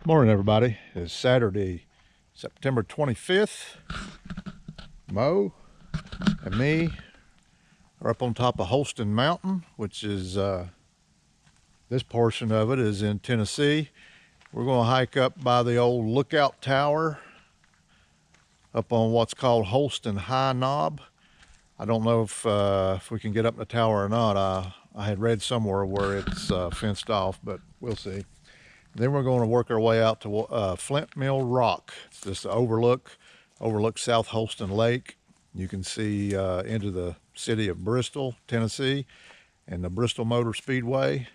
Morning, everybody. It's Saturday, September 25th. Mo and me are up on top of Holston Mountain, which is this portion of it is in Tennessee. We're going to hike up by the old lookout tower up on what's called Holston High Knob. I don't know if we can get up in the tower or not. I had read somewhere where it's fenced off, but we'll see. Then we're going to work our way out to Flint Mill Rock. It's just overlooks South Holston Lake. You can see into the city of Bristol, Tennessee, and the Bristol Motor Speedway.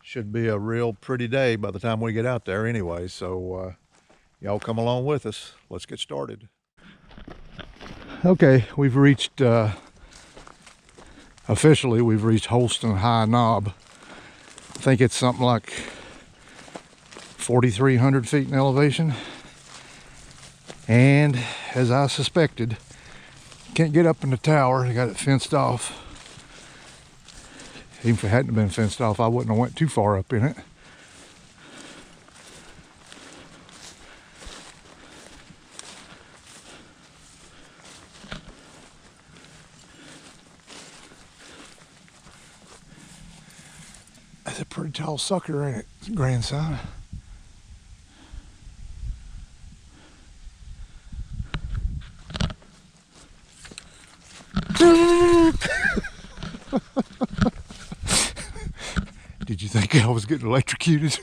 Should be a real pretty day by the time we get out there anyway, so y'all come along with us. Let's get started. Okay, we've reached, officially we've reached Holston High Knob. I think it's something like 4,300 feet in elevation. And as I suspected, can't get up in the tower. They got it fenced off. Even if it hadn't been fenced off, I wouldn't have went too far up in it. That's a pretty tall sucker, ain't it, grandson? Did you think I was getting electrocuted?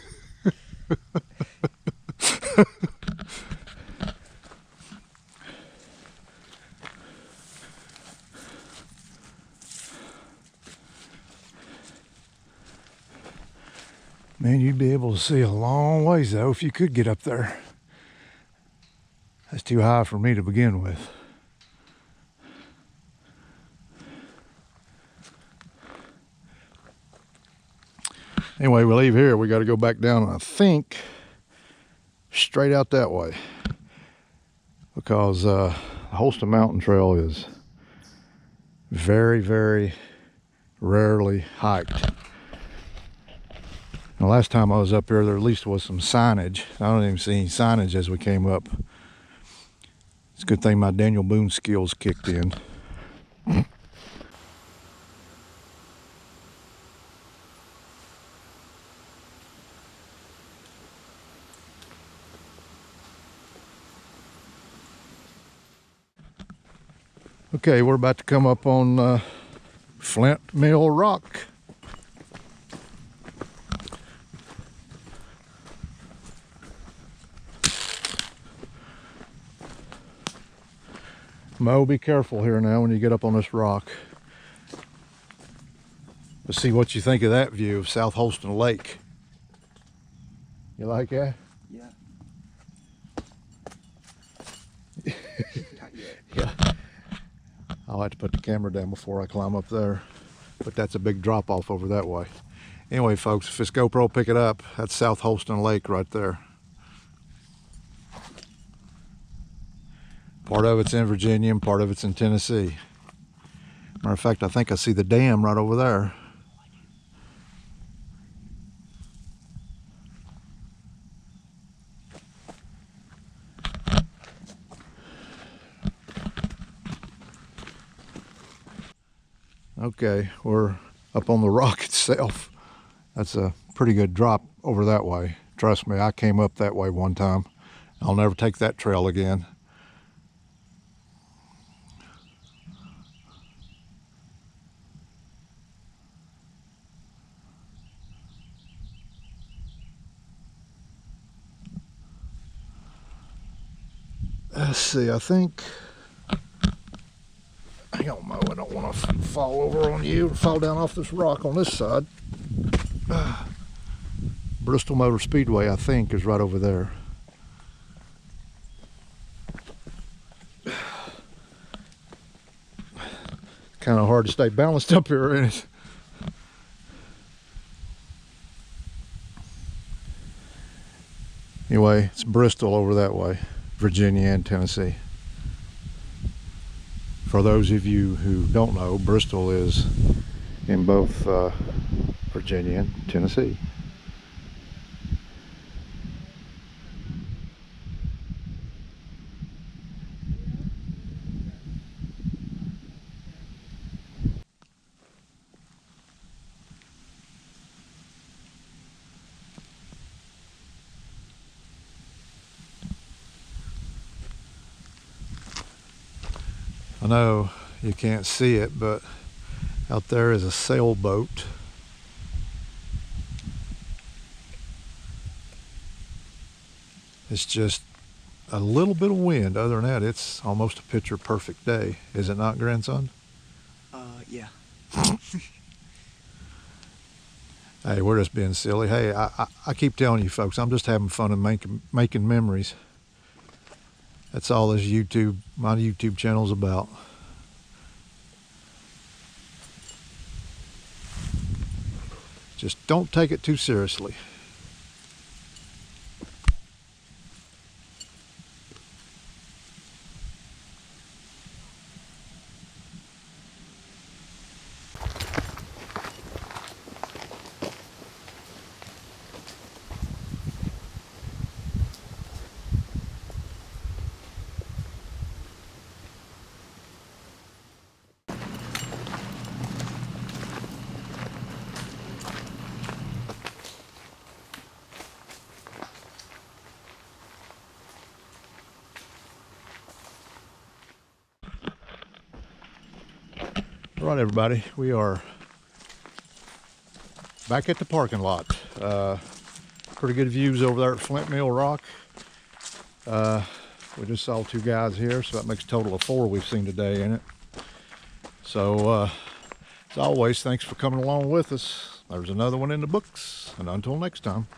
Man, you'd be able to see a long ways though if you could get up there. That's too high for me to begin with. Anyway, we leave here. We got to go back down, I think, straight out that way. Because the Holston Mountain Trail is very, very rarely hiked. The last time I was up here, there at least was some signage. I don't even see any signage as we came up. It's a good thing my Daniel Boone skills kicked in. Okay, we're about to come up on Flint Mill Rock. Mo, be careful here now when you get up on this rock. Let's see what you think of that view of South Holston Lake. You like that? Yeah. Yeah. I'll have to put the camera down before I climb up there. But that's a big drop off over that way. Anyway, folks, if it's GoPro, pick it up. That's South Holston Lake right there. Part of it's in Virginia and part of it's in Tennessee. Matter of fact, I think I see the dam right over there. Okay, we're up on the rock itself. That's a pretty good drop over that way. Trust me, I came up that way one time. I'll never take that trail again. Let's see, I think, hang on, Mo, I don't want to fall over on you or fall down off this rock on this side. Bristol Motor Speedway, I think, is right over there. Kind of hard to stay balanced up here, isn't it? Anyway, it's Bristol over that way. Virginia and Tennessee. For those of you who don't know, Bristol is in both Virginia and Tennessee. I know you can't see it, but out there is a sailboat. It's just a little bit of wind. Other than that, it's almost a picture perfect day. Is it not, grandson? Yeah. Hey, we're just being silly. Hey, I keep telling you folks, I'm just having fun and making memories. That's all this my YouTube channel's about. Just don't take it too seriously. All right, everybody, we are back at the parking lot. Pretty good views over there at Flint Mill Rock. We just saw two guys here, so that makes a total of 4 we've seen today in it. So, as always, thanks for coming along with us. There's another one in the books, and until next time.